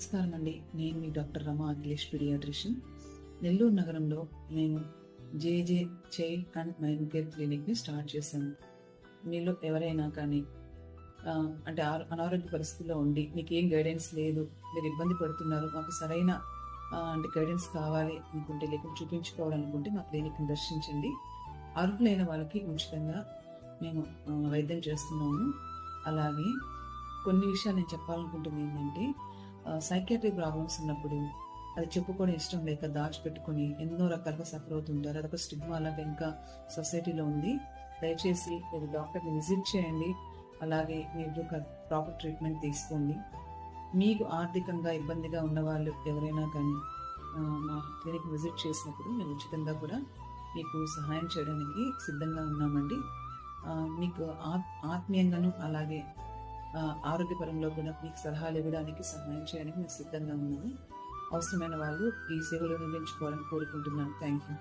నమస్కారం అండి. నేను మీ డాక్టర్ రమా అఖిలేష్ పీడియాట్రిషియన్. నెల్లూరు నగరంలో నేను JJ child and mind care క్లినిక్ని స్టార్ట్ చేశాను. మీలో ఎవరైనా కానీ అంటే అనారోగ్య పరిస్థితుల్లో ఉండి మీకు ఏం గైడెన్స్ లేదు, మీరు ఇబ్బంది పడుతున్నారు, మాకు సరైన అంటే గైడెన్స్ కావాలి అనుకుంటే, లేకపోతే చూపించుకోవాలనుకుంటే మా క్లినిక్ని దర్శించండి. అర్హులైన వాళ్ళకి ఉచితంగా మేము వైద్యం చేస్తున్నాము. అలాగే కొన్ని విషయాలు నేను చెప్పాలనుకుంటుంది ఏంటంటే, సైకియాట్రిక్ ప్రాబ్లమ్స్ ఉన్నప్పుడు అది చెప్పుకోవడం ఇష్టం లేక దాచిపెట్టుకుని ఎన్నో రకాలుగా సఫర్ అవుతుంటారు. అదొక స్టిగ్మా లాగా ఇంకా సొసైటీలో ఉంది. దయచేసి మీరు డాక్టర్ని విజిట్ చేయండి. అలాగే మీరు ఒక ప్రాపర్ ట్రీట్మెంట్ తీసుకోండి. మీకు ఆర్థికంగా ఇబ్బందిగా ఉన్నవాళ్ళు ఎవరైనా కానీ మా క్లినిక్ విజిట్ చేసినప్పుడు మేము ఉచితంగా కూడా మీకు సహాయం చేయడానికి సిద్ధంగా ఉన్నామండి. మీకు ఆత్మీయంగాను అలాగే ఆరోగ్యపరంలో కూడా మీకు సలహాలు ఇవ్వడానికి, సహాయం చేయడానికి మేము సిద్ధంగా ఉన్నాము. అవసరమైన వాళ్ళు ఈ సేవలు అందించుకోవాలని కోరుకుంటున్నాను. Thank you.